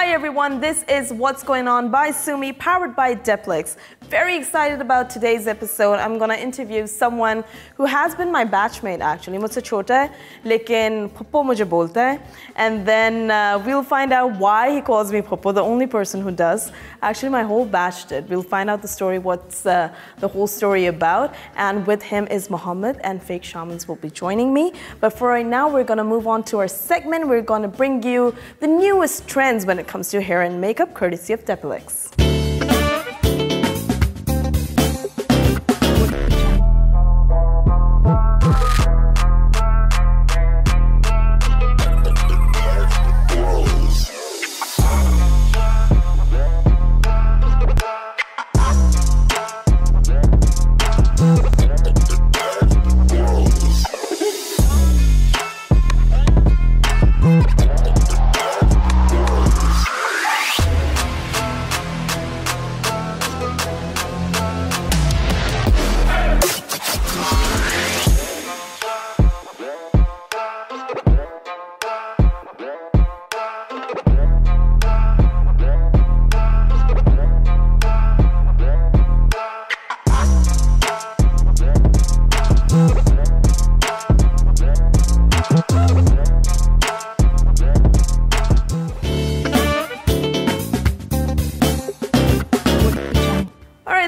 Hi everyone, this is What's Going On by Sumi, powered by Depilex. Very excited about today's episode. I'm gonna interview someone who has been my batchmate actually. मुझसे छोटा है, लेकिन पप्पो मुझे बोलता है. And then we'll find out why he calls me Puppo, the only person who does. Actually, my whole batch did. We'll find out the story, what's the whole story about. And with him is Mohammed, and Fake Shamans will be joining me. But for right now, we're gonna move on to our segment. We're gonna bring you the newest trends when it comes to hair and makeup, courtesy of Depilex.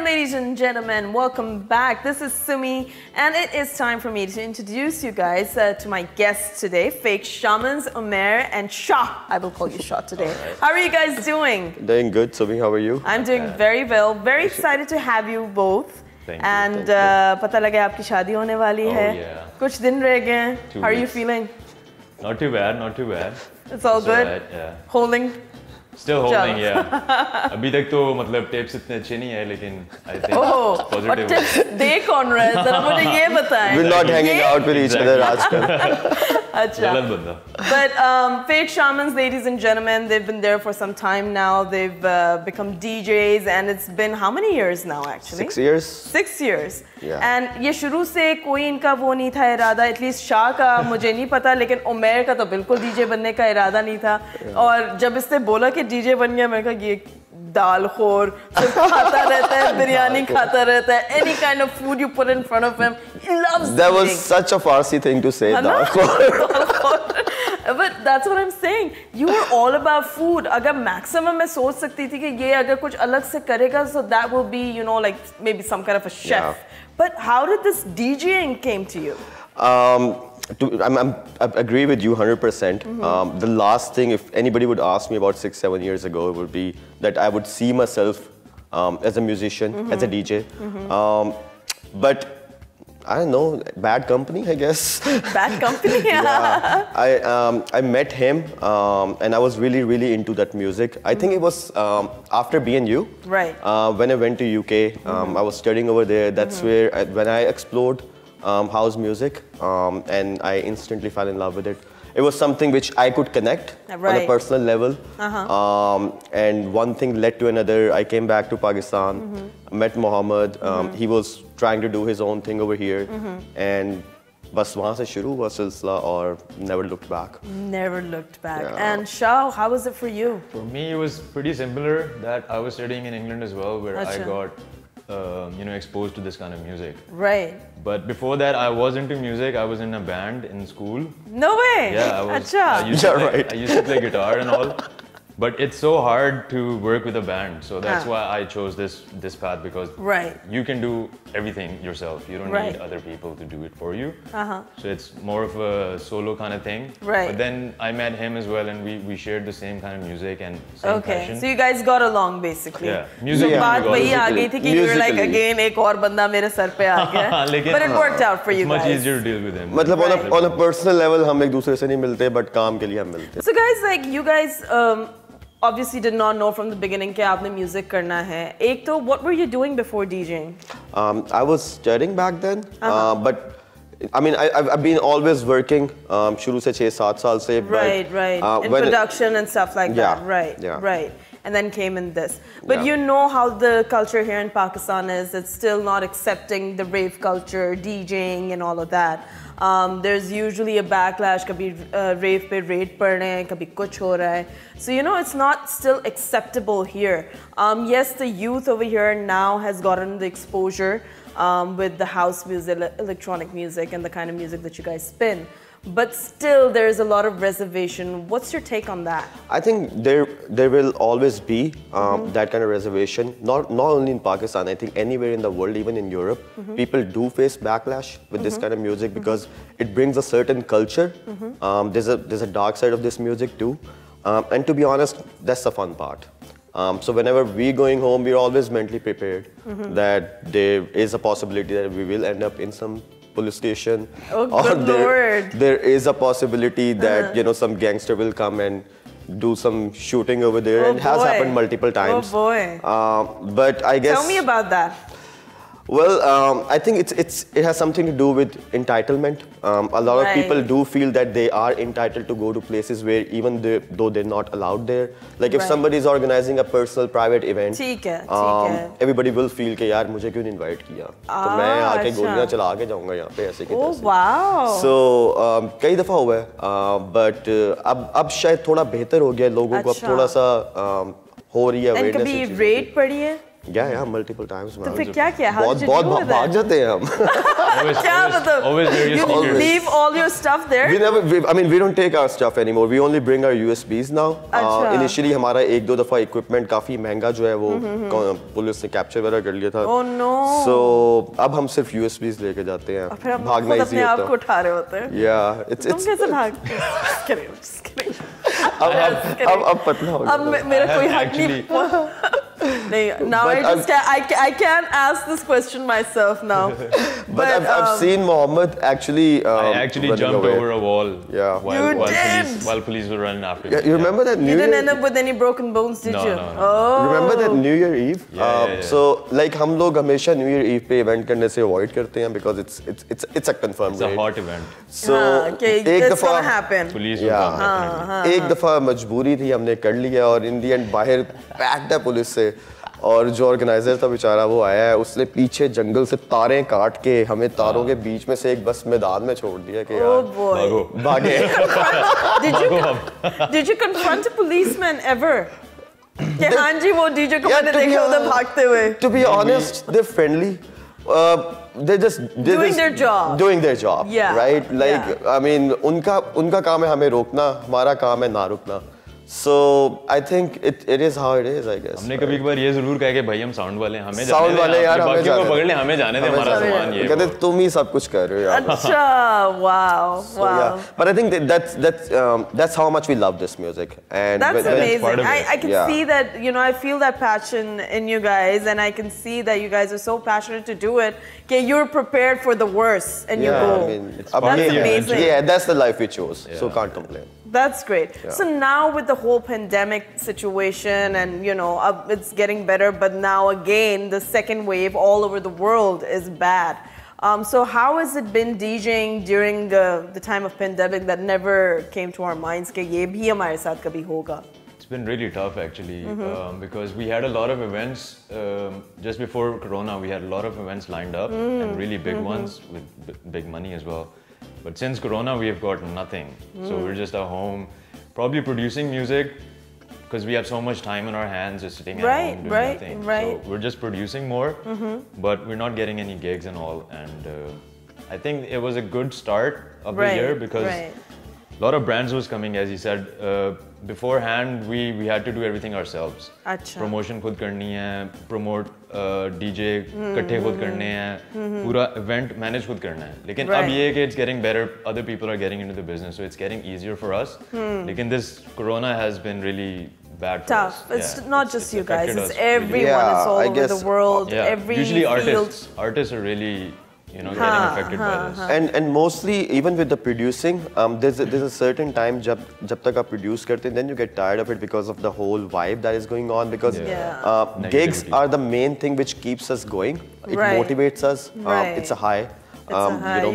Ladies and gentlemen, welcome back. This is Sumi, and it is time for me to introduce you guys to my guests today, Fake Shamans, Umair, and Shah. I will call you Shah today. Right. How are you guys doing? Doing good, Sumi. How are you? I'm doing very well. Very excited to have you both. Thank you. And पता लगा आपकी शादी होने वाली है. कुछ दिन रह गए हैं. How are you feeling? Not too bad, not too bad. It's all good. Right, yeah. Holding. Still holding, yeah. अभी तक तो मतलब टिप्स इतने अच्छे नहीं है, लेकिन I think positive. और टिप्स दे कौन रहा है? जरा मुझे ये बताएं. We're not hanging out with each other आजकल. अच्छा. But Fake Shamans, ladies and gentlemen, they've been there for some time now. They've become DJs, and it's been how many years now actually? 6 years. 6 years. Yeah. And ये शुरू से कोई इनका वो नहीं था इरादा. At least शाह का मुझे नहीं पता, लेकिन उमैर का तो बिल्कुल DJ बनने का इरादा नहीं था. और जब इसने बोला कि DJ बन गया, मैंने कहा ये दाल खोर सिर्फ खाता रहता है, बिरयानी खाता रहता है. Any kind of food you put in front of him, he loves. That was such a Farsi thing to say, दाल खोर. But that's what I'm saying. You were all about food. अगर maximum मैं सोच सकती थी कि ये अगर कुछ अलग से करेगा, so that will be, you know, like maybe some kind of a chef. Yeah. But how did this DJing came to you? I agree with you 100%. The last thing, if anybody would ask me about 6-7 years ago, it would be that I would see myself as a musician, as a DJ. But I don't know, bad company, I guess. Bad company, yeah. I met him, and I was really into that music. I think it was after BNU. Right. When I went to UK, I was studying over there. That's where when I explored house music, and I instantly fell in love with it. It was something which I could connect on a personal level. And one thing led to another. I came back to Pakistan, met Mohammed. He was trying to do his own thing over here. And bas wahan se shuru hua silsila aur never looked back. Never looked back. Yeah. And Shah, how was it for you? For me, it was pretty similar. That I was studying in England as well, where I got exposed to this kind of music. Right. But before that, I was into music. I was in a band in school. No way. Yeah, I was. I used to play guitar and all. But it's so hard to work with a band, so that's why I chose this path, because you can do everything yourself. You don't need other people to do it for you. So it's more of a solo kind of thing. But then I met him as well, and we shared the same kind of music and same passion. So you guys got along basically. Yeah, music. So बात वही आ गई थी कि you were like again एक और बंदा मेरे sir पे आ गया. But it worked out for you guys. It's much easier to deal with him. मतलब on a personal level हम एक दूसरे से नहीं मिलते, but काम के लिए हम मिलते. So guys, like you guys obviously did not know from the beginning कि आपने music करना है. एक तो what were you doing before DJing? I was studying back then, but I mean, I've been always working शुरू से 6-7 साल से. Right, right. In production and stuff like that. Right, right. And then came in this. But you know how the culture here in Pakistan is. It's still not accepting the rave culture, DJing and all of that. There's usually a backlash. कभी rave पे raid पड़ रहे हैं, कभी कुछ हो रहा है. So you know it's not still acceptable here. Yes, the youth over here now has gotten the exposure with the house music, electronic music, and the kind of music that you guys spin. But still, there is a lot of reservation. What's your take on that? I think there will always be that kind of reservation. Not only in Pakistan. I think anywhere in the world, even in Europe, people do face backlash with this kind of music because it brings a certain culture. There's a dark side of this music too, and to be honest, that's the fun part. So whenever we're going home, we're always mentally prepared that there is a possibility that we will end up in some police station, or there is a possibility that some gangster will come and do some shooting over there, and it has happened multiple times. Oh boy! But I guess tell me about that. Well, I think it has something to do with entitlement. A lot of people do feel that they are entitled to go to places where even though they're not allowed there. Like if somebody is organizing a personal private event, everybody will feel कि यार मुझे क्यों नहीं invite किया? तो मैं आके गोलियां चला के जाऊंगा यहाँ पे ऐसे की तरह से. Wow. So कई दफा हुआ है, but अब शायद थोड़ा बेहतर हो गया, लोगों को अब थोड़ा सा हो रही है awareness. And कभी raid पड़ी है? Yeah, multiple times. तो फिर क्या किया? How did you do with भाग जाते हैं हम. क्या मतलब? You leave all your stuff there? We don't take our stuff anymore. We only bring our USBs now. Initially हमारा 1-2 दफा equipment काफी महंगा जो है वो पुलिस ने capture वगैरह कर लिया था. Oh no. So अब हम सिर्फ USBs लेके जाते हैं. भागना easy होता है. अपने आप को उठा रहे होते हैं. Yeah, it's. तुम कैसे भागते हो? Just kidding. अब पतला हो गया. अब मेरा कोई हक नहीं. Now I can't ask this question myself now. But I've seen Mohammed actually. I actually jumped over a wall. Yeah. While police were running after me. You remember that New Year? You didn't end up with any broken bones, did you? No. Oh. Remember that New Year Eve? Yeah. So like हम लोग हमेशा New Year Eve पे event करने से avoid करते हैं because it's a confirmed. It's a hot event. So it's gonna happen. Police will come. एक दफा मजबूरी थी, हमने कर लिया और in the end बाहर packed है पुलिस से. और जो ऑर्गेनाइजर था बेचारा वो आया है, उसने पीछे जंगल से तारें काट के हमें तारों के बीच में से एक बस मैदान में छोड़ दिया कि यार भागे. Did you confront a policeman ever? कि हाँ जी वो डीजे को मैंने देखा उधर भागते हुए. To be honest, they're friendly. They're just doing their job. Doing their job, right? Like I mean, उनका काम है हमें रोकना, हमारा काम है ना रुकना. So I think it is how it is, I guess. हमने कभी कभार ये जरूर कहा कि भाई हम साउंड वाले हैं, हमें साउंड वाले यार हमें जाने पकड़ ले, हमें जाने दे, हमारा सामान ये कहते तुम ही सब कुछ कर रहे हो यार. अच्छा, wow. But I think that's how much we love this music, and that's amazing. I can see that, I feel that passion in you guys, and I can see that you guys are so passionate to do it. Okay, you're prepared for the worst, and you go. I mean, that's amazing. Yeah, that's the life we chose, so can't complain. That's great. Yeah. So now with the whole pandemic situation and, it's getting better, but now again, the second wave all over the world is bad. So how has it been DJing during the time of pandemic that never came to our minds कि ये भी हमारे साथ कभी होगा? It's been really tough actually because we had a lot of events just before Corona. We had a lot of events lined up and really big ones with big money as well. But since Corona, we have got nothing. So we're just at home, probably producing music because we have so much time in our hands just sitting at home doing nothing. So we're just producing more, but we're not getting any gigs and all. And I think it was a good start of the year because a lot of brands was coming, as you said. Beforehand, we had to do everything ourselves. Promotion खुद करनी है, promote DJ इकट्ठे खुद करने हैं, पूरा event manage खुद करना है. लेकिन अब ये है कि it's getting better. Other people are getting into the business, so it's getting easier for us. लेकिन this Corona has been really bad for us. Tough. It's not just you guys. It's everyone. It's all over the world. Every usually artists are really. Getting affected by this. And mostly, even with the producing, there's a certain time जब तक आप produce करते हैं, then you get tired of it because of the whole vibe that is going on. Because gigs are the main thing which keeps us going. It motivates us. It's a high.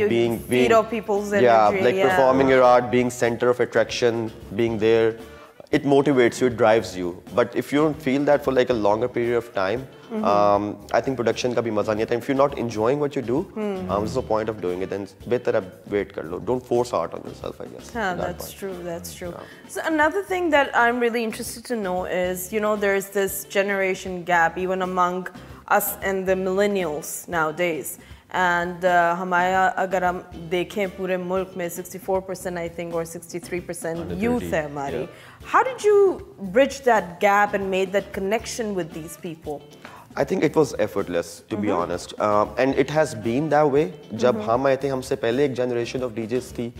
being feed off people's energy. Yeah, like performing your art, being center of attraction, being there. It motivates you, it drives you. But if you don't feel that for like a longer period of time, I think production ka bhi maza nahi aata. If you're not enjoying what you do, there's no point of doing it. Then better ab wait kar lo. Don't force art on yourself, I guess. Yeah, that's true. That's true. So another thing that I'm really interested to know is, there's this generation gap even among us and the millennials nowadays. And हमारा अगर हम देखें पूरे मुल्क में 64% I think or 63% youth है हमारी. How did you bridge that gap and made that connection with these people? I think it was effortless, to be honest, and it has been that way. जब हम आए थे हमसे पहले एक generation of DJs थी.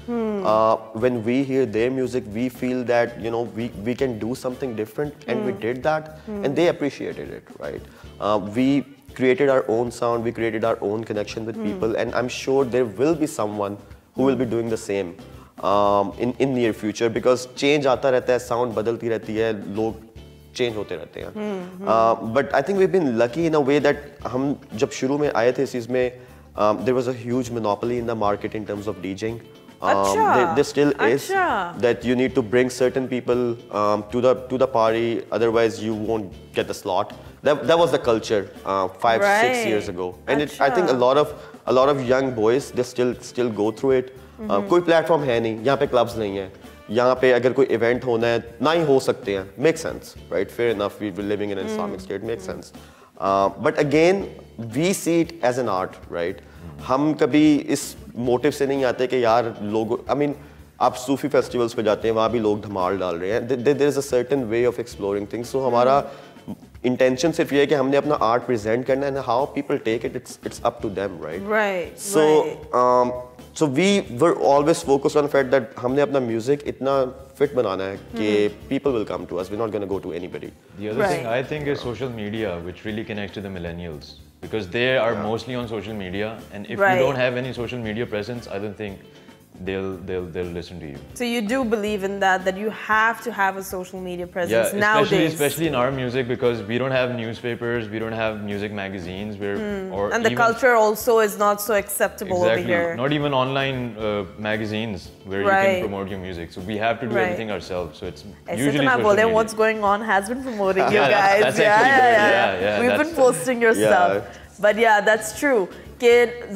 When we hear their music, we feel that we can do something different, and we did that, and they appreciated it, right? We created our own sound, we created our own connection with people, and I'm sure there will be someone who will be doing the same in near future, because change आता रहता है, sound बदलती रहती है, लोग change होते रहते हैं. But I think we've been lucky in a way that हम जब शुरू में आए थे इस चीज़ में, there was a huge monopoly in the market in terms of DJing. There still is that you need to bring certain people to the party, otherwise you won't get the slot. That was the culture 5-6 years ago, and I think a lot of young boys, they still go through it. कोई platform है नहीं, यहाँ पे clubs नहीं है, यहाँ पे अगर कोई event होना है ना ही हो सकते हैं. Makes sense, right? Fair enough. We're living in an Islamic state. Makes sense. But again, we see it as an art, right? हम कभी इस मोटिव से नहीं आते कि यार लोग, I mean, आप सूफी फेस्टिवल्स पे जाते हैं, वहाँ भी लोग धमाल डाल रहे हैं. There is a certain way of exploring things. So हमारा intention सिर्फ ये है कि हमने अपना art present करना है, and how people take it, it's up to them, right? Right. So we were always focused on the fact that हमने अपना music इतना fit बनाना है कि people will come to us. We're not going to go to anybody. The other thing I think is social media, which really connects to the millennials, because they are mostly on social media, and if you don't have any social media presence, I don't think they'll listen to you. So you do believe in that you have to have a social media presence nowadays. Especially in our music, because we don't have newspapers, we don't have music magazines, and the culture also is not so acceptable over here. Not even online magazines where you can promote your music. So we have to do everything ourselves. So it's usually social media. What's Going On has been promoting you guys. That's actually good. We've been posting your stuff. But yeah, that's true. कि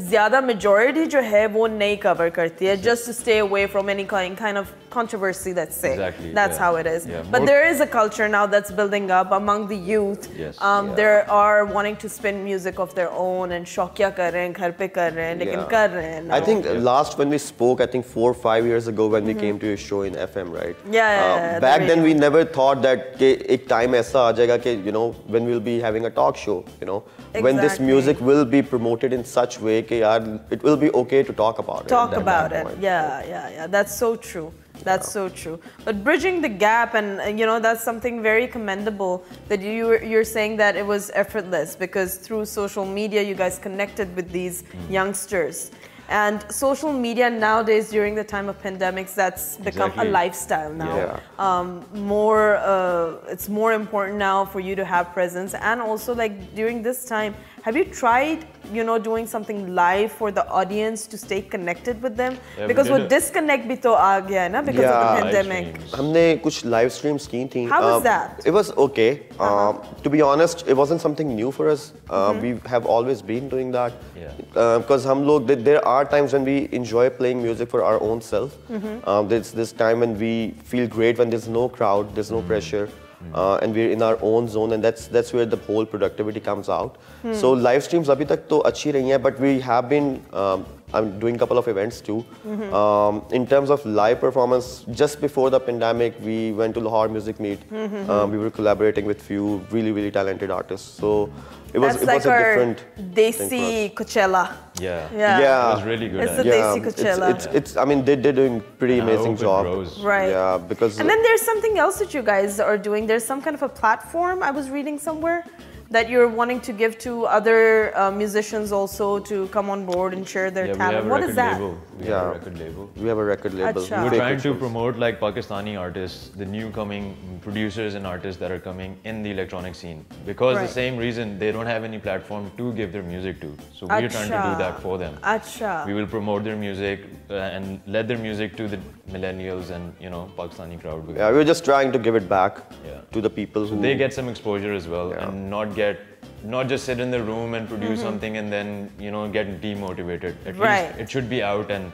ज़्यादा majority जो है वो नहीं cover करती है, just to stay away from any kind of controversy, let's say. Exactly. That's how it is. But there is a culture now that's building up among the youth. They are wanting to spin music of their own and शौकिया कर रहे हैं, घर पे कर रहे हैं, लेकिन कर रहे हैं. I think last when we spoke, I think 4 or 5 years ago when we came to your show in FM, right? Back then we never thought that कि एक time ऐसा आ जाएगा कि when we'll be having a talk show, when this music will be promoted in such way कि यार it will be okay to talk about it. Talk about it. Yeah. That's so true. That's so true. But bridging the gap, and that's something very commendable that you're saying that it was effortless, because through social media you guys connected with these youngsters. And social media nowadays, during the time of pandemics, that's become a lifestyle now. It's more important now for you to have presence. And also, like during this time, have you tried, doing something live for the audience to stay connected with them? Because with disconnect bhi to aa gaya na because of the pandemic. हमने कुछ live streams की थी. How was that? It was okay. To be honest, it wasn't something new for us. We have always been doing that. Because there are times when we enjoy playing music for our own self. There's this time when we feel great when there's no crowd, there's no pressure. And we're in our own zone, and that's where the whole productivity comes out. So live streams abhi tak to अच्छी रही हैं, but we have been doing a couple of events too. In terms of live performance, just before the pandemic, we went to Lahore Music Meet. We were collaborating with few really talented artists. So it was a different Desi Coachella. It was really good. It's the Desi Coachella. I mean, they're doing pretty amazing job. Right. Yeah, because and then there's something else that you guys are doing. There's some kind of a platform I was reading somewhere that you're wanting to give to other musicians also to come on board and share their talent? What is that? We have a record label. We have a record label. We're trying to promote like Pakistani artists, the new coming producers and artists that are coming in the electronic scene. Because the same reason they don't have any platform to give their music to. So we're trying to do that for them. We will promote their music and let their music to the millennials and Pakistani crowd. Yeah, we're just trying to give it back to the people who they get some exposure as well and not just sit in the room and produce something and then get demotivated. At least it should be out and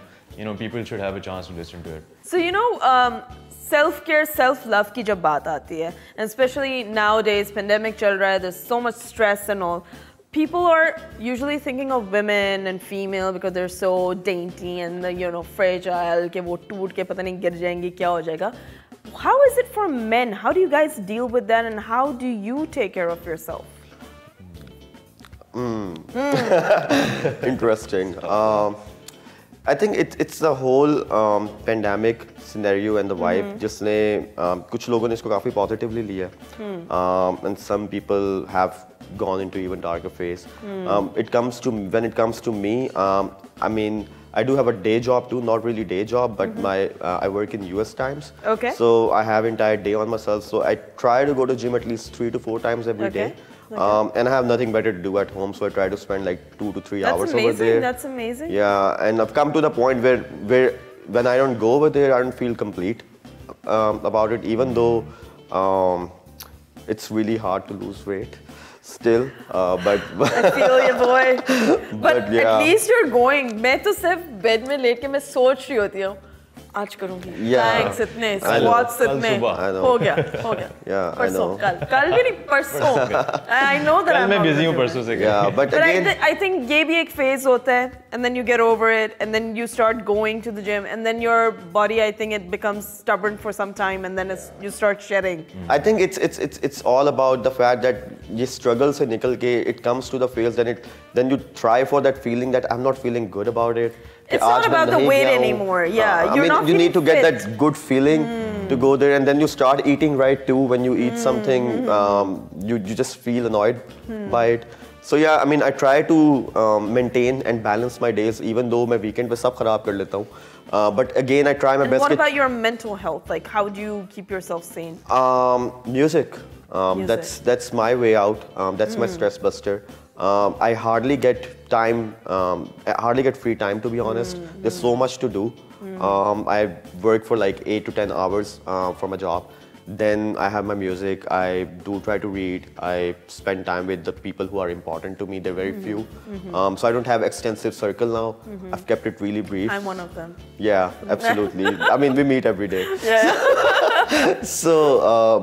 people should have a chance to listen to it. So self-care, self-love की जब बात आती है, and especially nowadays, pandemic चल रहा है, there's so much stress and all. People are usually thinking of women and female because they're so dainty and fragile कि वो टूट के पता नहीं गिर जाएंगी क्या हो जाएगा. How is it for men? How do you guys deal with that and how do you take care of yourself? Interesting. I think it's the whole pandemic scenario and the vibe जिसने कुछ लोगों ने इसको काफी positively लिया and some people have gone into even darker phase. When it comes to me, I mean I do have a day job too, not really day job, but I work in US times. Okay. So I have entire day on myself. So I try to go to gym at least 3 to 4 times every day. And I have nothing better to do at home, so I try to spend like 2 to 3 hours over there. That's amazing. Yeah, and I've come to the point where when I don't go over there, I don't feel complete about it, even though it's really hard to lose weight still. But I feel you, boy. But at least you're going. मैं तो सिर्फ bed में late के मैं सोच रही होती हूँ आज करूँगी planks इतने squats इतने हो गया परसों कल भी नहीं परसों I know that I'm busy हूँ परसों से but again I think ये भी एक phase होता है and then you get over it and then you start going to the gym and then your body I think it becomes stubborn for some time and then you start shedding. I think it's all about the fact that ये struggle से निकल के it comes to the phase then you try for that feeling that I'm not feeling good about it. It's not about the weight anymore. Yeah, you need to get that good feeling to go there, and then you start eating right too. When you eat something, you just feel annoyed by it. So yeah, I mean, I try to maintain and balance my days, even though मैं weekend पे सब खराब कर लेता हूँ. But again, I try my best. What about your mental health? Like, how do you keep yourself sane? Music. That's my way out. That's my stress buster. I hardly get free time, to be honest. There's so much to do. I work for like 8 to 10 hours from a job. Then I have my music. I do try to read. I spend time with the people who are important to me. They're very few. So I don't have extensive circle now. I've kept it really brief. I'm one of them. Yeah, absolutely. I mean, we meet every day. Yeah. So,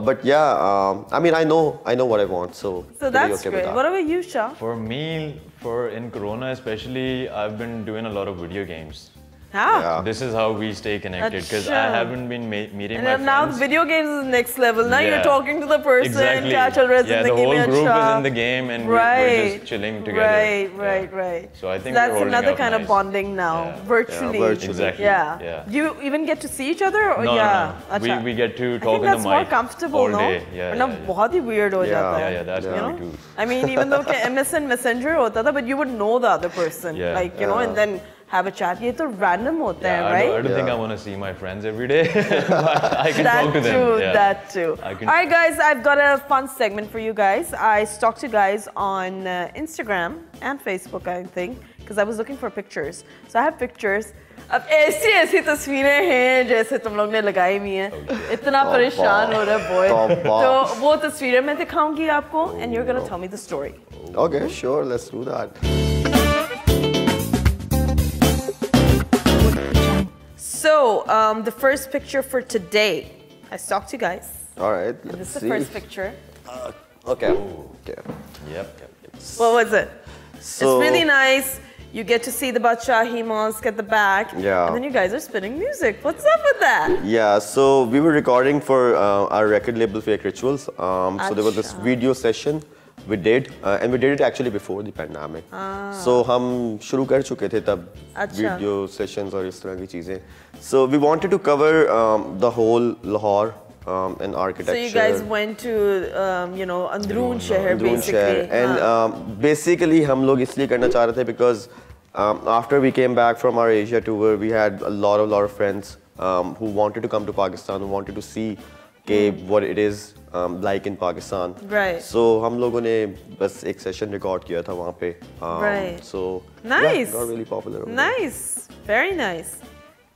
but yeah, I mean, I know what I want. So that's okay great. What about you, Shah? For me, in Corona especially, I've been doing a lot of video games. Yeah. This is how we stay connected because I haven't been meeting my friends. Now video games is next level. Now you're talking to the person. Exactly. The whole group is in the game and we're just chilling together. Right. So I think that's another kind of bonding now, virtually. Exactly. Yeah. Do you even get to see each other? Or No. We get to talk in the mic more comfortable, all day. बहुत ही weird हो जाता है. Yeah, that's really too. I mean, even though MSN Messenger होता था, but you would know the other person, like and then have a chat. ये तो random होता है, right? I don't think I want to see my friends every day, but I can talk to them. That too. All right, guys, I've got a fun segment for you guys. I stalked you guys on Instagram and Facebook, I think, because I was looking for pictures. So I have pictures. अब ऐसी तस्वीरें हैं जैसे तुम लोग ने लगाई हुई हैं. इतना परेशान हो रहा है boy. तो वो तस्वीरें मैं दिखाऊंगी आपको, and you're gonna tell me the story. Okay, sure, let's do that. So, the first picture for today, I stalked you guys. All right, and this is the first picture. Okay. Yep. What was it? So, it's really nice. You get to see the Badshahi Mosque at the back. Yeah. And then you guys are spinning music. What's up with that? Yeah, so we were recording for our record label Fake Rituals. So there was this video session we did, and we did it actually before the pandemic. So हम शुरू कर चुके थे तब video sessions और इस तरह की चीजें. So we wanted to cover the whole Lahore and architecture. So you guys went to, you know, Androon Sheher basically. And basically, हम लोग इसलिए करना चाह रहे थे because after we came back from our Asia tour, we had a lot of friends who wanted to come to Pakistan, who wanted to see what it is like in Pakistan. Right. So हम लोगों ने बस एक session record किया था वहाँ पे. Right. So nice. Yeah, got really popular. Nice. Very nice.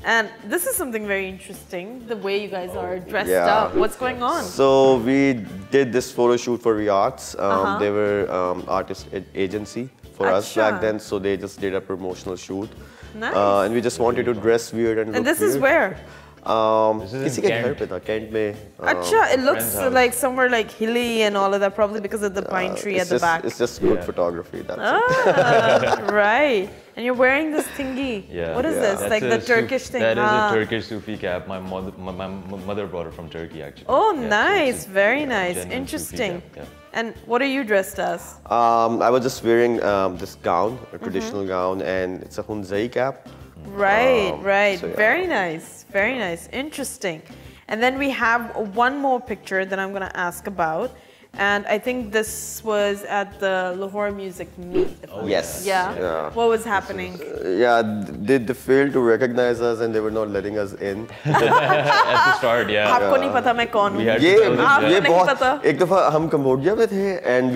And this is something very interesting, the way you guys are dressed up. What's going on? So we did this photo shoot for Riyadh's. They were artist agency for us back then, so they just did a promotional shoot. Nice. And we just wanted to dress weird and look this weird. is where? This is किसी के घर पे था, Kent में. It looks like somewhere like hilly and all of that, probably because of the pine tree at the back. It's just good photography, that's it. Right. And you're wearing this thingy. Yeah. What is this? That's like the Turkish thing? That is a Turkish Sufi cap. My mother brought it from Turkey, actually. Oh, nice. Very nice. Interesting. And what are you dressed as? I was just wearing this gown, a traditional gown, and it's a Hunzai cap. Right, right. So, yeah. Very nice. Very nice. Interesting. And then we have one more picture that I'm going to ask about. And I think this was at the Lahore Music Meet. Yes. Yeah. What was happening? They failed to recognize us and they were not letting us in. At the start, yeah. आपको नहीं पता मैं कौन हूँ? ये बहुत एक दफा हम कंबोडिया में थे and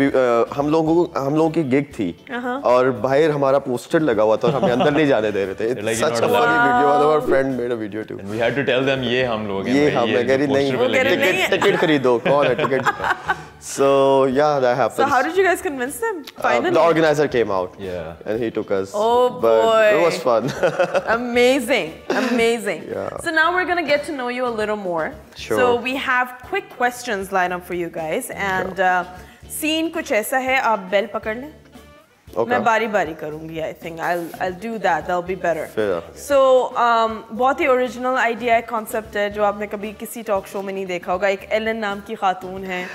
हम लोगों की गिग थी और बाहर हमारा पोस्टर लगा हुआ था और हमें अंदर नहीं जाने दे रहे थे. It's such a funny video. One of our friend made a video too. And we had to tell them ये हम लोग हैं. ये हम हैं. कह रही नहीं टिकट खरीदो. कौन है ticket? So yeah, that happened. So how did you guys convince them? Finally, the organizer came out. Yeah. And he took us. Oh boy, but it was fun. Amazing, amazing. Yeah. So now we're gonna get to know you a little more. Sure. So we have quick questions lined up for you guys, and scene कुछ ऐसा है आप bell पकड़ लें. Okay. मैं बारी-बारी करूँगी. I think I'll do that. That'll be better. Fair. So बहुत ही original idea है, concept है जो आपने कभी किसी talk show में नहीं देखा होगा. एक एलन नाम की खातून है.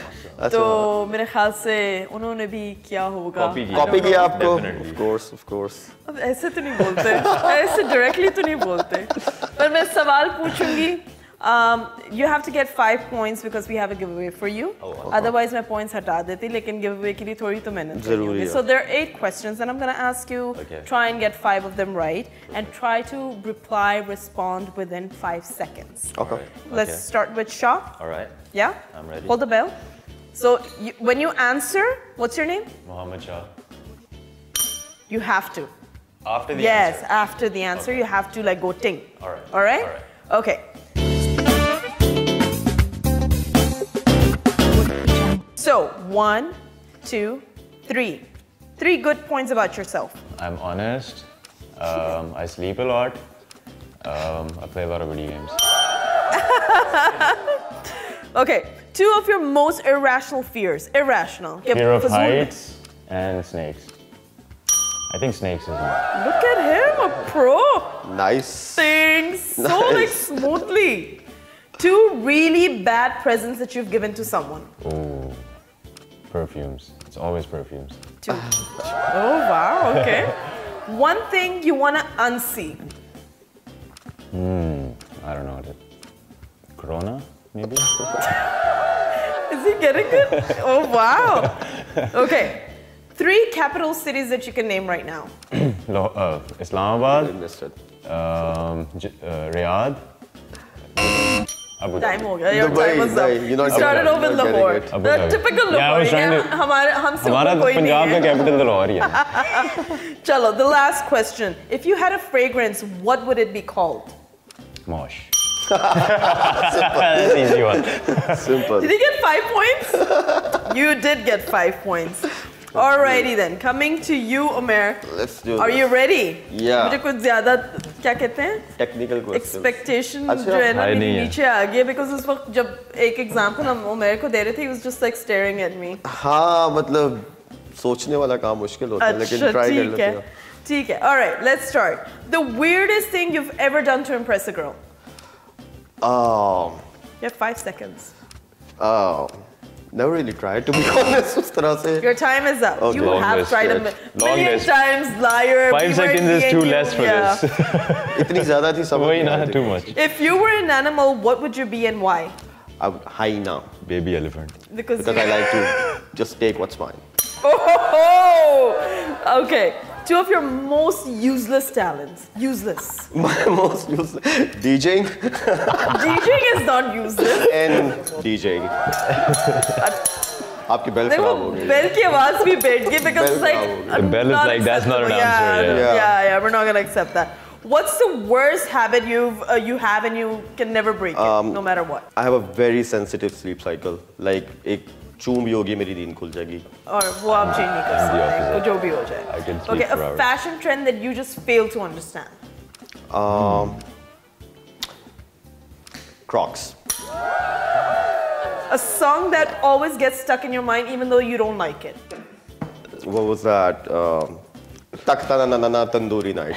तो मेरे ख्याल से उन्होंने भी किया होगा. Copy किया आपको? Of course. अब ऐसे तो नहीं बोलते. ऐसे directly तो नहीं बोलते. पर मैं सवाल पूछूंगी. You have to get 5 points because we have a giveaway for you. Otherwise मैं points हटा देती, लेकिन giveaway के लिए थोड़ी तो मेहनत करनी है. So there are 8 questions and I'm going to ask you, try and get 5 of them right and try to respond within 5 seconds. Okay. Let's start with Shah. All right. Yeah? I'm ready. Hold the bell. So when you answer, what's your name? Mohammed Shah. You have to. After the answer? Yes, after the answer, you have to like go ting. All right. All right? All right. Okay. So, 1, 2, 3. 3 good points about yourself. I'm honest. I sleep a lot. I play a lot of video games. Okay. 2 of your most irrational fears. Irrational. Fear of heights and snakes. I think snakes is one. Look at him, a pro. Nice. Things so like smoothly. 2 really bad presents that you've given to someone. Oh, perfumes. It's always perfumes. 2. Oh wow. Okay. 1 thing you wanna unsee. I don't know. Corona, maybe? Is he getting it? Oh wow. Okay. 3 capital cities that you can name right now. Islamabad, Riyadh, Abu Dhabi. Time ho gaya. Your time was up. You started off with Lahore. The typical Lahore. Yeah, I was trying to. हमारा Punjab का capital Lahore ही है. Chalo, the last question. If you had a fragrance, what would it be called? Mosh. That's an easy one. Simple. Did he get 5 points? You did get 5 points. Alrighty then, coming to you, Umair. Let's do it. Are you ready? Yeah. मुझे कुछ ज़्यादा क्या कहते हैं? Technical questions. Expectation जो है ना मेरे नीचे आ गया because उस वक्त जब एक example हम उमेर को दे रहे थे, he was just like staring at me. हाँ, मतलब सोचने वाला काम मुश्किल होता है, लेकिन try कर लेते हैं. ठीक है. Alright, let's start. The weirdest thing you've ever done to impress a girl? You have 5 seconds. Never really tried, to be honest, उस तरह से. Your time is up. Okay. You Long have list, tried a million times, liar. 5 seconds is too less for this. इतनी ज़्यादा थी समझ वही ना, too much. If you were an animal, what would you be and why? Hyena. Baby elephant. Because I like to just take what's mine. Oh, okay. Two of your most useless talents. Useless. My most useless. DJing. DJing is not useless. And DJing. आपकी bell खराब हो गई. Bell की आवाज भी बैठ गई because it's like the bell is like that's not an answer. Yeah, we're not gonna accept that. What's the worst habit you have and you can never break it, no matter what? I have a very sensitive sleep cycle. Like एक चूम भी होगी मेरी नींद खुल जाएगी. और वो आप change नहीं कर सकते. वो जो भी हो जाए. I can sleep Okay, a fashion trend that you just fail to understand. Crocs. A song that always gets stuck in your mind even though you don't like it. What was that? Tak ta na na na tandoori night.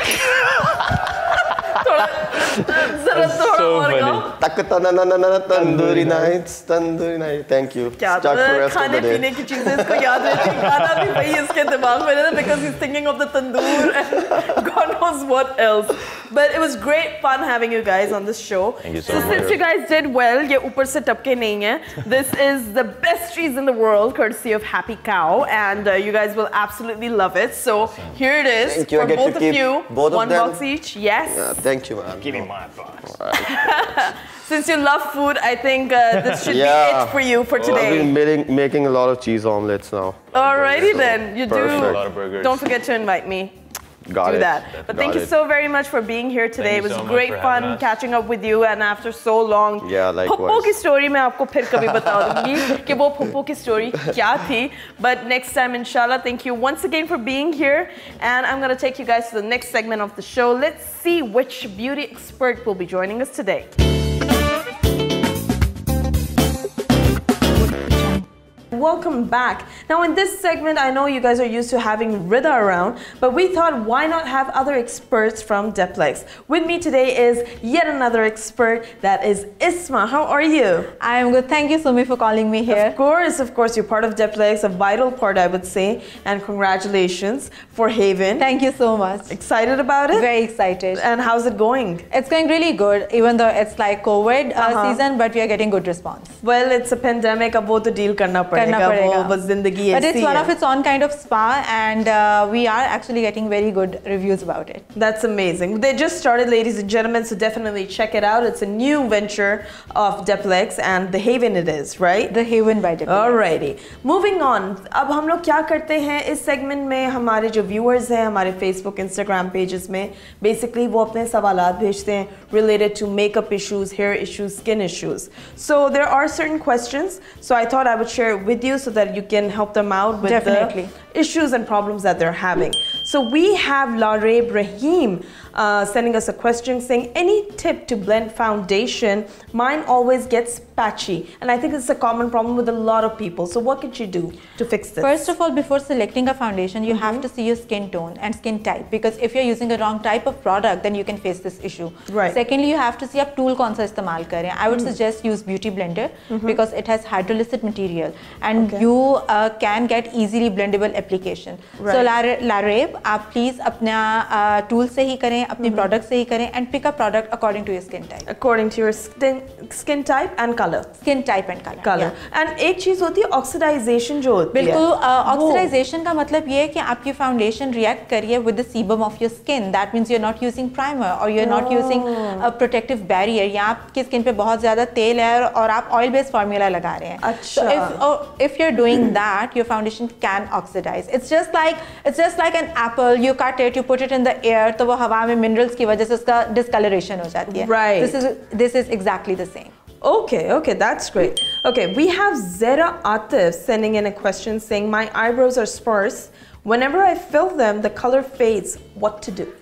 So funny. Tak ta na na na tandoori nights, tandoori night. Thank you. Stuck for the rest of the day. खाने-पीने की चीजें इसको याद रहती हैं. गाना भी वही इसके दिमाग में रहता because he's thinking of the tandoor and God knows what else. But it was great fun having you guys on this show. Thank you so much. Since you guys did well, ये ऊपर से टपके नहीं हैं. This is the best cheese in the world, courtesy of Happy Cow, and you guys will absolutely love it. So here it is for both of you. One box each. Yes. Yeah, thank you, man. Give me my box. Right. Since you love food, I think this should be it for you for today. I've been making a lot of cheese omelets now. Alrighty then, you Perfect. do. A lot of burgers. Don't forget to invite me. Got do it. that. But thank you so very much for being here today. It was great fun catching up with you, and after so long. Yeah, likewise. Puppo की story मैं आपको फिर कभी बताऊंगी कि वो Puppo की story क्या थी. But next time, inshallah. Thank you once again for being here, and I'm gonna take you guys to the next segment of the show. Let's see which beauty expert will be joining us today. Welcome back. Now in this segment, I know you guys are used to having Rida around, but we thought why not have other experts from Depilex. With me today is yet another expert, that is Isma. How are you? I am good. Thank you, Sumi, for calling me here. Of course, you're part of Depilex, a vital part, I would say, and congratulations for Haven. Thank you so much. Excited about it? Very excited. And how's it going? It's going really good, even though it's like COVID season, but we are getting good response. Well, it's a pandemic, ab wo to deal karna padega. But it's one of its own kind of spa, and we are actually getting very good reviews about it. That's amazing. They just started, ladies and gentlemen, so definitely check it out. It's a new venture of Depilex, and the Haven it is, right? The Haven by Depilex. Alrighty. Moving on. अब हम लोग क्या करते हैं इस segment में हमारे जो viewers हैं हमारे Facebook, Instagram pages में basically वो अपने सवालात भेजते हैं related to makeup issues, hair issues, skin issues. So there are certain questions. So I thought I would share it with you so that you can help them out with the issues and problems that they're having. So we have Lareb Rahim sending us a question saying, any tip to blend foundation? Mine always gets patchy, and I think it's a common problem with a lot of people. So what could you do to fix this? First of all, before selecting a foundation, you have to see your skin tone and skin type, because if you're using a wrong type of product, then you can face this issue. Right. Secondly, you have to see आप tool कौन सा इस्तेमाल कर रहे हैं. I would suggest use Beauty Blender because it has hydrolyzed material and you can get easily blendable application. Right. So Lareb, आप please अपना tool से ही करें, अपने product से ही करें, and pick a product according to your skin type. According to your skin type and color. Skin type and color. Color. Yeah. And एक चीज़ होती है oxidization जो होती है. बिल्कुल oxidization का मतलब ये है कि आपकी foundation react करिए with the sebum of your skin. That means you're not using primer or you're not using a protective barrier. या आपकी skin पे बहुत ज़्यादा तेल है और आप oil based formula लगा रहे हैं. अच्छा. So if you're doing that, your foundation can oxidize. It's just like an apple. You cut it, you put it in the air, तो वो हवा में minerals की वजह से उसका discoloration हो जाती है. Right. This is exactly the same. Okay, that's great. Okay, we have Zera Atif sending in a question saying, my eyebrows are sparse. Whenever I fill them, the color fades. What to do?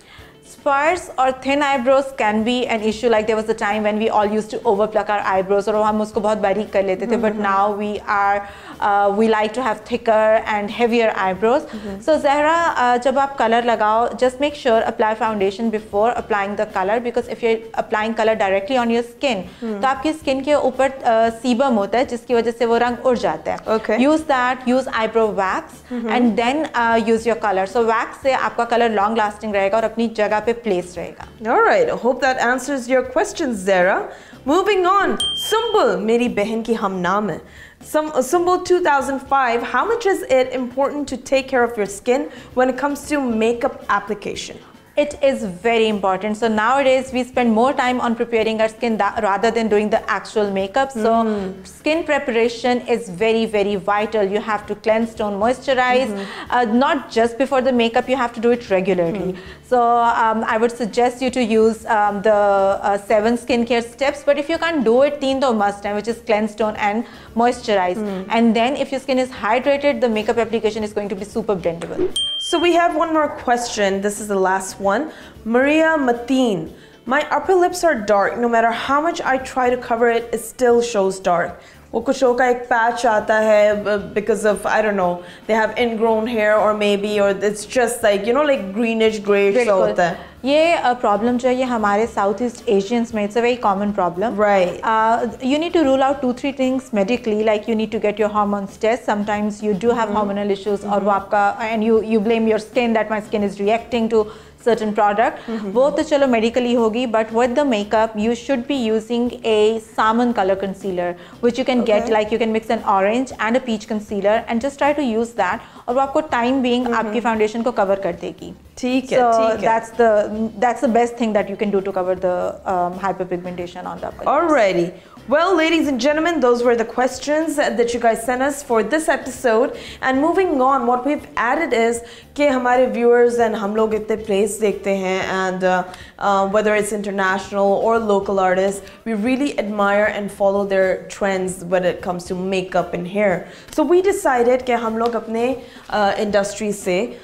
Sparse or thin eyebrows can be an issue. Like there was a time when we all used to overpluck our eyebrows और हम उसको बहुत बारीक कर लेते थे. But now we like to have thicker and heavier eyebrows. So Zahra, जब आप color लगाओ, just make sure apply foundation before applying the color, because if you're applying color directly on your skin, तो आपकी skin के ऊपर sebum होता है जिसकी वजह से वो रंग उड़ जाता है. Okay. Use that. Use eyebrow wax and then use your color. So wax से आपका color long lasting रहेगा और अपनी जगह पे place रहेगा. All right, I hope that answers your questions, Zara. Moving on, Sumbul, मेरी बहन की हम नाम है. Sumbul 2005, how much is it important to take care of your skin when it comes to makeup application? It is very important. So nowadays we spend more time on preparing our skin rather than doing the actual makeup. So skin preparation is very, very vital. You have to cleanse, tone, moisturize. Not just before the makeup, you have to do it regularly. So I would suggest you to use the 7 skincare steps. But if you can't do it, 3 to must have, which is cleanse, tone and moisturize. And then if your skin is hydrated, the makeup application is going to be super blendable. So we have one more question. This is the last one. Maria Mateen. My upper lips are dark. No matter how much I try to cover it, it still shows dark. वो कुछ का एक patch आता है because of, I don't know, they have ingrown hair or maybe, or it's just like, you know, like greenish, grayish सा होता है. ये problem जो है ये हमारे Southeast Asians में, it's a very common problem. Right. You need to rule out 2-3 things medically, like you need to get your hormones test. Sometimes you do have hormonal issues और वो आपका, and you blame your skin that my skin is reacting to certain product. वो तो चलो medically होगी, but with the makeup you should be using a salmon color concealer, which you can get, like you can mix an orange and a peach concealer and just try to use that, और वो आपको time being आपकी foundation को cover कर देगी. ठीक है, so ठीक है. that's the best thing that you can do to cover the hyperpigmentation on the upper lips. Alrighty. Well, ladies and gentlemen, those were the questions that you guys sent us for this episode. And moving on, what we've added is कि हमारे viewers and हम लोग इतने plays देखते हैं, and whether it's international or local artists, we really admire and follow their trends when it comes to makeup and hair. So we decided कि हम लोग अपने industry से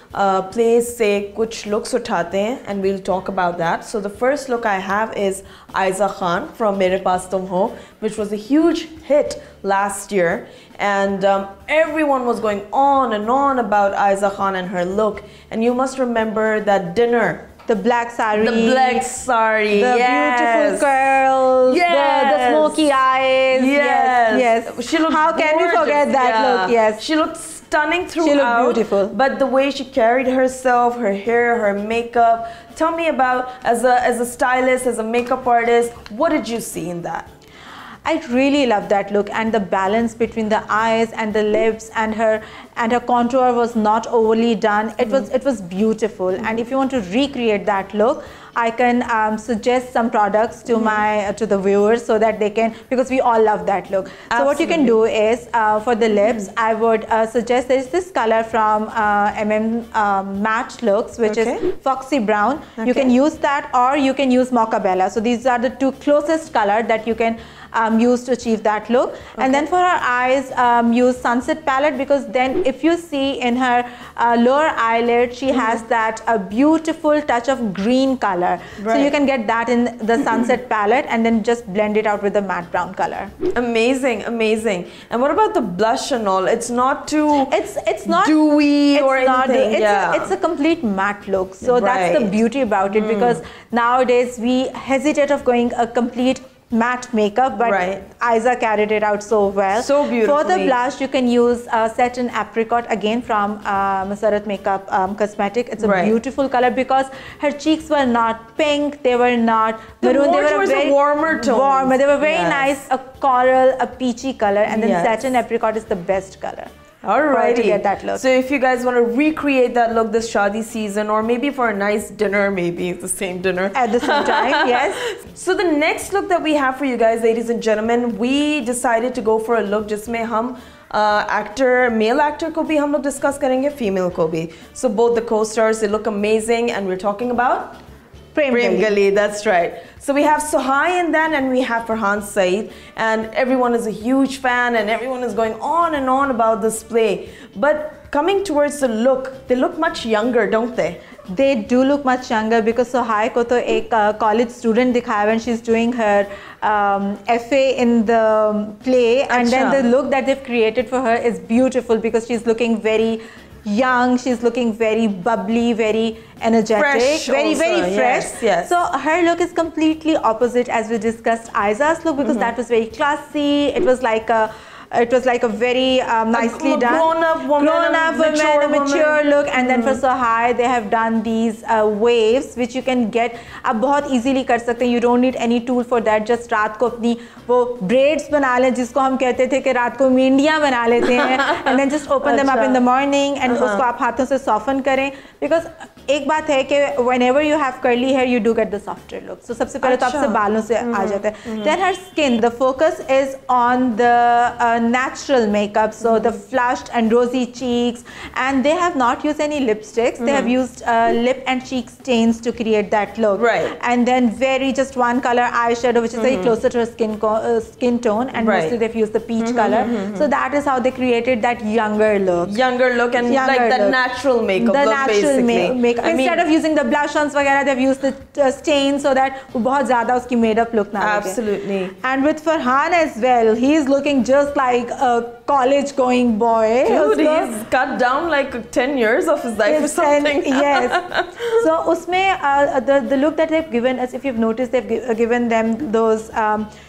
plays से कुछ looks उठाते हैं, and we'll talk about that. So the first look I have is Aiza Khan from मेरे पास तुम हो, which was a huge hit last year, and everyone was going on and on about Aiza Khan and her look. And you must remember that dinner, the black sari, the black sari, the beautiful curls, the smoky eyes. Yes. She looked How can we forget that look? Yes. She looked stunning throughout. She looked beautiful. But the way she carried herself, her hair, her makeup. Tell me about, as a stylist, as a makeup artist, what did you see in that? I really love that look, and the balance between the eyes and the lips and her contour was not overly done. It was beautiful. And if you want to recreate that look, I can suggest some products to to the viewers so that they can, because we all love that look. So what you can do is for the lips, I would suggest there is this color from Matte Looks, which is Foxy Brown. You can use that, or you can use Mocha Bella. So these are the 2 closest color that you can use to achieve that look. And then for her eyes, use Sunset Palette, because then if you see in her lower eyelid, she has that beautiful touch of green color. So you can get that in the Sunset Palette and then just blend it out with the matte brown color. Amazing, amazing. And what about the blush and all? It's not too it's not dewy or anything. It's a complete matte look. So that's the beauty about it, because nowadays we hesitate of going a complete matte makeup, but Aiza carried it out so well. So beautifully. For the blush, you can use Satin Apricot, again from Masarat Makeup Cosmetic. It's a beautiful color, because her cheeks were not pink, they were not maroon, they were a warmer tone. They were very nice, a coral, a peachy color, and then Satin Apricot is the best color. Alrighty. To get that look. So if you guys want to recreate that look this Shadi season, or maybe for a nice dinner, maybe it's the same dinner at the same time, yes. So the next look that we have for you guys, ladies and gentlemen, we decided to go for a look जिसमें हम male actor को भी हम लोग discuss करेंगे, female को भी. So both the co-stars, they look amazing, and we're talking about Prem Gali, that's right. So we have Suhai in that, and we have Farhan Saeed, and everyone is a huge fan, and everyone is going on and on about this play. But coming towards the look, they look much younger, don't they? They do look much younger, because Suhai ko to ek college student dikhaya when she's doing her FA in the play, and then the look that they've created for her is beautiful, because she's looking very young, she's looking very bubbly, very energetic, very fresh. Yes. So her look is completely opposite as we discussed Aiza's look, because that was very classy. It was like a it was like a very nicely done. Grown-up woman, a mature look. And then for so high, they have done these waves, which you can get. आप बहुत easily कर सकते हैं. You don't need any tool for that. Just रात को अपनी वो braids बना लें, जिसको हम कहते थे कि रात को मेंढियाँ बना लेते हैं. And then just open them up in the morning and उसको आप हाथों से soften करें. Because एक बात है कि whenever you have curly hair, you do get the softer look. So सबसे पहले तो आपसे बालों से आ जाता है. Then her skin, the focus is on the natural makeup, so the flushed and rosy cheeks, and they have not used any lipsticks. They have used lip and cheek stains to create that look. Right. And then very just one color eyeshadow, which is very closer to her skin tone, and mostly they've used the peach color. So that is how they created that younger look. Younger look and like that natural makeup the look, natural basically. Instead of using the blush-ons वगैरह, they've used the stain so that वो बहुत ज़्यादा उसकी made-up look ना लगे. Absolutely. And with Farhan as well, he's looking just like a college-going boy. Dude, he's cut down like 10 years of his life or something. Yes. So उसमें the look that they've given us, if you've noticed, they've given them those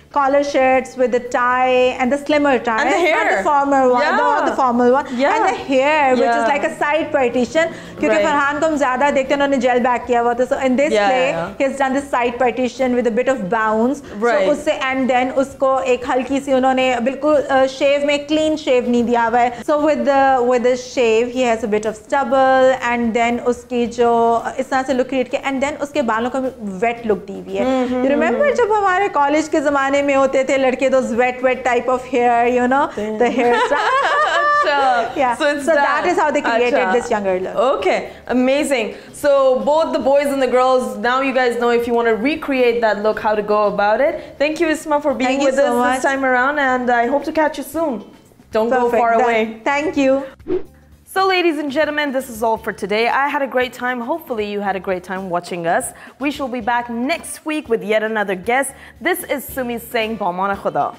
collar shirts with the tie and the slimmer tie, and the hair, not the formal one, the formal one, and the hair, which is like a side partition. क्योंकि फरहान को हम ज़्यादा देखते हैं, उन्होंने gel back किया हुआ था. So in this play, he has done this side partition with a bit of bounce. So उससे and then उसको एक हल्की सी उन्होंने बिल्कुल shave में clean shave नहीं दिया हुआ है. So with the shave, he has a bit of stubble, and then उसकी जो इस तरह से look create किया, and then उसके बालों को wet look दी हुई है. You remember जब हमारे college के ज़माने में होते थे लड़के, those wet type of hair, you know, the hairstyle. Yeah. So that is how they created this younger look. Okay, amazing. So both the boys and the girls, now you guys know if you want to recreate that look, how to go about it. Thank you, Isma, for being with us this time around, and I hope to catch you soon. Don't go far away. Thank you. So ladies and gentlemen, this is all for today. I had a great time. Hopefully you had a great time watching us. We shall be back next week with yet another guest. This is Sumi saying Baumana Khuda.